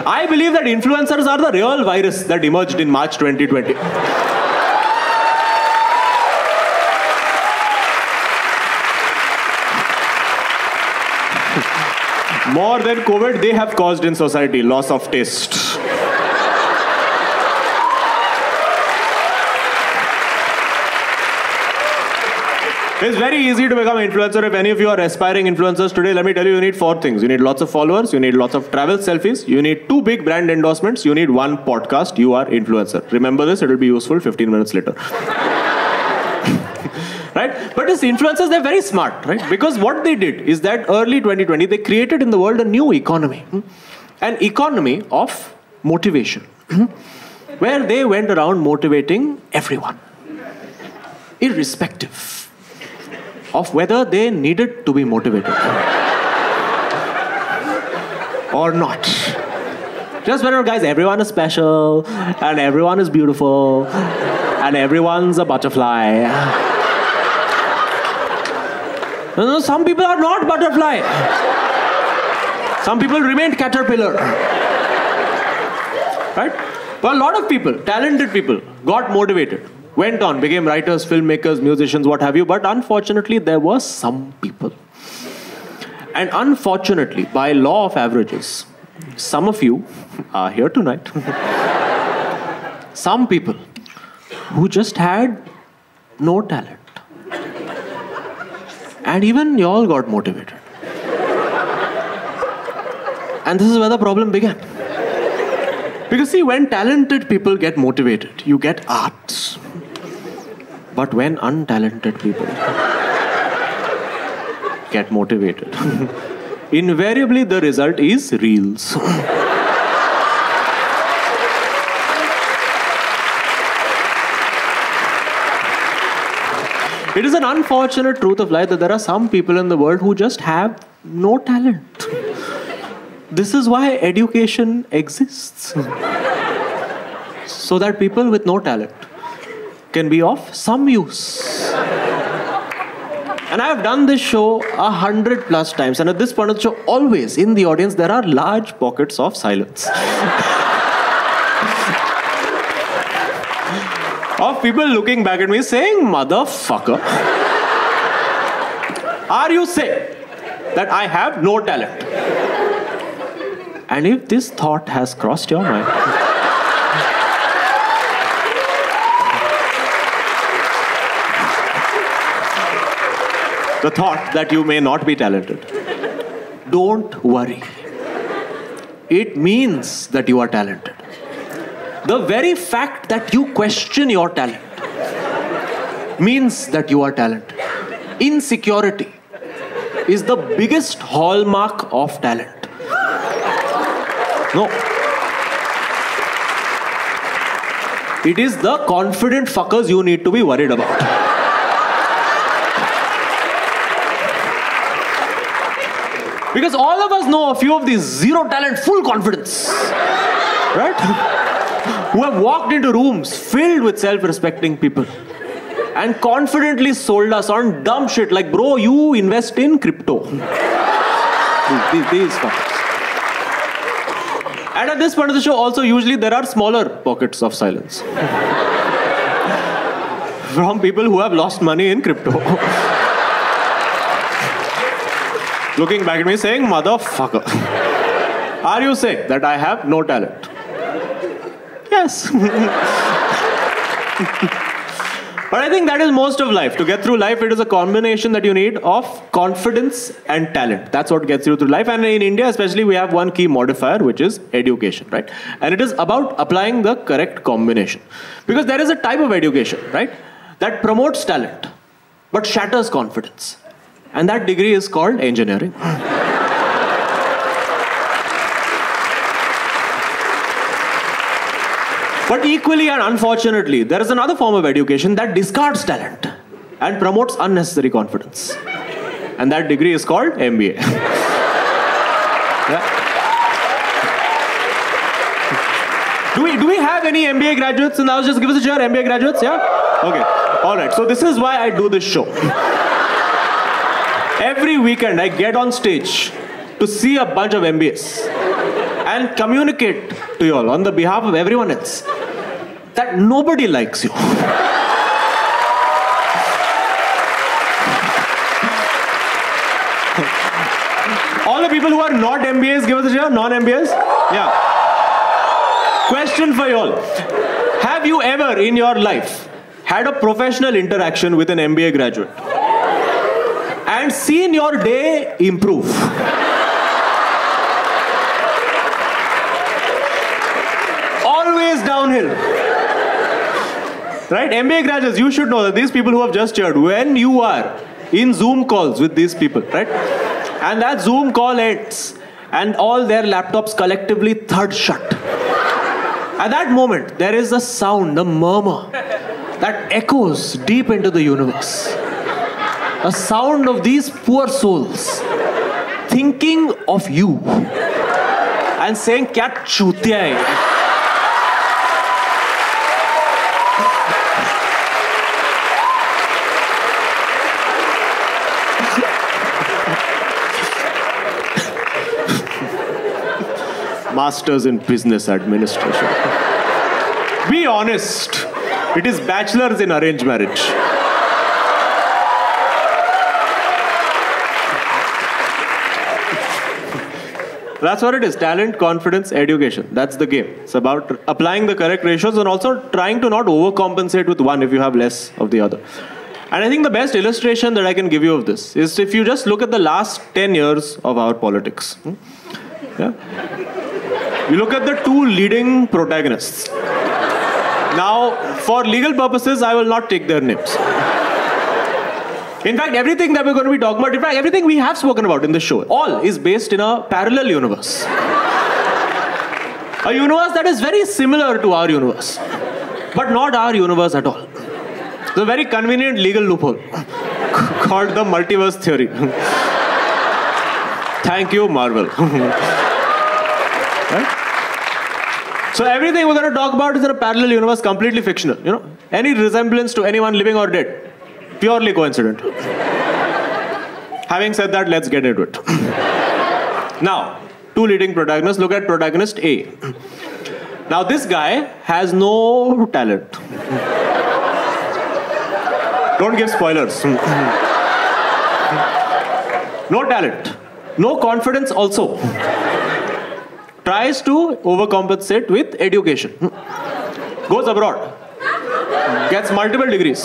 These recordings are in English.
I believe that influencers are the real virus that emerged in March 2020. More than COVID, they have caused in society loss of taste. It's very easy to become an influencer. If any of you are aspiring influencers today, let me tell you, you need 4 things. You need lots of followers, you need lots of travel selfies, you need 2 big brand endorsements, you need 1 podcast. You are influencer. Remember this, it will be useful 15 minutes later. Right? But these influencers, they're very smart, right? Because what they did is that early 2020, they created in the world a new economy. An economy of motivation. Where they went around motivating everyone. Irrespective of whether they needed to be motivated or not. Just whenever, guys, everyone is special, and everyone is beautiful, and everyone's a butterfly. No, some people are not butterfly. Some people remained caterpillar. Right? But a lot of people, talented people, got motivated. Went on, became writers, filmmakers, musicians, what have you. But unfortunately, there were some people. And unfortunately, by law of averages, some of you are here tonight. Some people who just had no talent. And even y'all got motivated. And this is where the problem began. Because see, when talented people get motivated, you get arts. But when untalented people get motivated, invariably the result is reels. It is an unfortunate truth of life that there are some people in the world who just have no talent. This is why education exists. So that people with no talent can be of some use. And I have done this show 100+ times. And at this point of the show, always in the audience, there are large pockets of silence. Of people looking back at me saying, motherfucker, are you saying that I have no talent? And if this thought has crossed your mind, the thought that you may not be talented, don't worry. It means that you are talented. The very fact that you question your talent means that you are talented. Insecurity is the biggest hallmark of talent. No. It is the confident fuckers you need to be worried about. Because all of us know a few of these zero talent, full confidence. Right? Who have walked into rooms filled with self-respecting people and confidently sold us on dumb shit like, bro, you invest in crypto. These fuckers. And at this point of the show, also, usually there are smaller pockets of silence. From people who have lost money in crypto. Looking back at me saying, motherfucker, are you saying that I have no talent? Yes. But I think that is most of life. To get through life, it is a combination that you need of confidence and talent. That's what gets you through life. And in India, especially, we have one key modifier, which is education, right? And it is about applying the correct combination. Because there is a type of education, right, that promotes talent, but shatters confidence. And that degree is called engineering. But equally and unfortunately, there is another form of education that discards talent and promotes unnecessary confidence. And that degree is called MBA. Yeah. Do we have any MBA graduates in the house? Just give us a cheer, MBA graduates, yeah? Okay, all right. So this is why I do this show. Every weekend, I get on stage to see a bunch of MBAs. and communicate to you all on the behalf of everyone else that nobody likes you. All the people who are not MBAs, give us a cheer. Non-MBAs? Yeah. Question for you all. Have you ever in your life had a professional interaction with an MBA graduate and seen your day improve? Always downhill. Right? MBA graduates, you should know that these people who have just cheered, when you are in Zoom calls with these people, right? And that Zoom call ends and all their laptops collectively thud shut. At that moment, there is a sound, a murmur that echoes deep into the universe. A sound of these poor souls thinking of you and saying, "Kya chutiya hai?" Masters in Business Administration. Be honest. It is bachelors in arranged marriage. That's what it is. Talent, confidence, education. That's the game. It's about applying the correct ratios and also trying to not overcompensate with one if you have less of the other. And I think the best illustration that I can give you of this is if you just look at the last 10 years of our politics. Yeah? You look at the two leading protagonists. Now, for legal purposes, I will not take their names. In fact, everything that we're going to be talking about, in fact, everything we have spoken about in this show, all is based in a parallel universe. A universe that is very similar to our universe, but not our universe at all. It's a very convenient legal loophole called the multiverse theory. Thank you, Marvel. Right? So everything we're going to talk about is in a parallel universe, completely fictional. You know, any resemblance to anyone living or dead, purely coincidental. Having said that, let's get into it. Now, two leading protagonists. Look at protagonist A. Now, this guy has no talent. Don't give spoilers. No talent. No confidence also. Tries to overcompensate with education. Goes abroad. Gets multiple degrees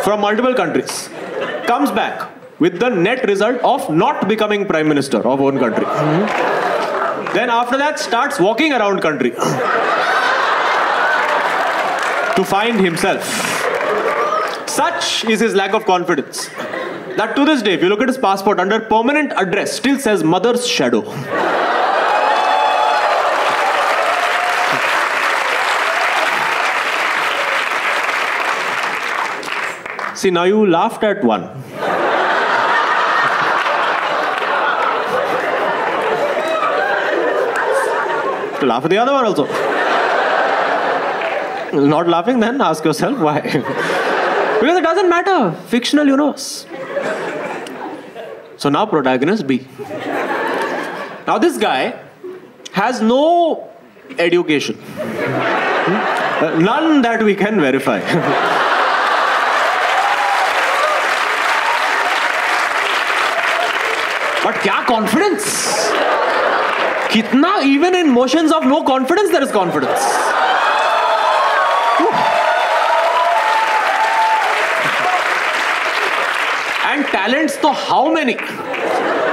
from multiple countries. Comes back with the net result of not becoming prime minister of own country. Then after that starts walking around country to find himself. Such is his lack of confidence that to this day, if you look at his passport, under permanent address still says mother's shadow. See, now you laughed at one. To laugh at the other one also. Not laughing, then ask yourself why. Because it doesn't matter. Fictional universe. So now protagonist B. Now this guy has no education. None that we can verify. But kya confidence? Kitna, even in motions of no confidence, there is confidence. And talents, to how many?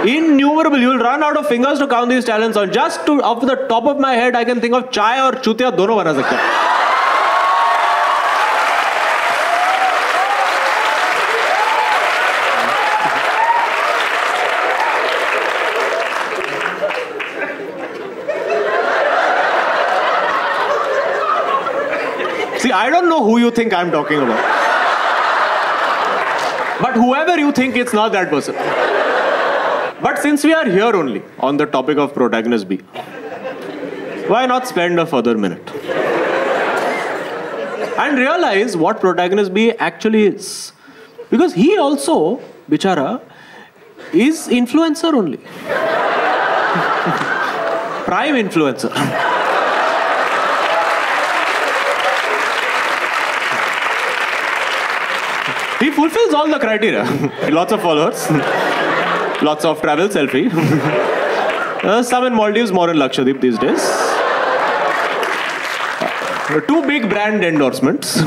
Innumerable. You'll run out of fingers to count these talents on. Just to, off the top of my head, I can think of chai or chutiya, dono bana sakta hai. See, I don't know who you think I'm talking about. But whoever you think, it's not that person. But since we are here only on the topic of protagonist B, why not spend a further minute and realize what protagonist B actually is? Because he also, bichara, is influencer only. Prime influencer. He fulfills all the criteria. Lots of followers. Lots of travel selfie. Some in Maldives, more in Lakshadweep these days. 2 big brand endorsements.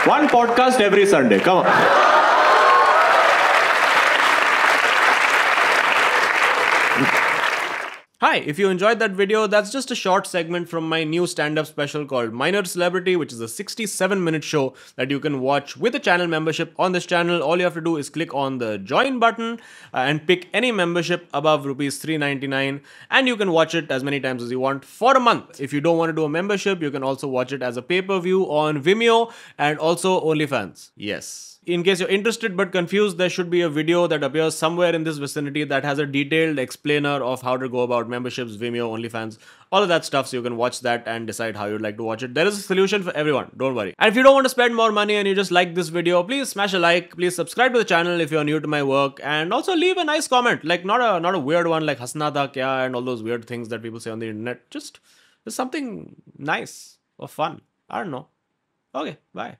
One podcast every Sunday. Come on. Hi, if you enjoyed that video, that's just a short segment from my new stand-up special called Minor Celebrity, which is a 67-minute show that you can watch with a channel membership on this channel. All you have to do is click on the join button and pick any membership above rupees 399, and you can watch it as many times as you want for a month. If you don't want to do a membership, you can also watch it as a pay-per-view on Vimeo and also OnlyFans. Yes. In case you're interested but confused, there should be a video that appears somewhere in this vicinity that has a detailed explainer of how to go about memberships, Vimeo, OnlyFans, all of that stuff, so you can watch that and decide how you'd like to watch it. There is a solution for everyone, don't worry. And if you don't want to spend more money and you just like this video, please smash a like, please subscribe to the channel if you're new to my work, and also leave a nice comment, like not a weird one like hasna tha kya and all those weird things that people say on the internet. Just something nice or fun. I don't know. Okay, bye.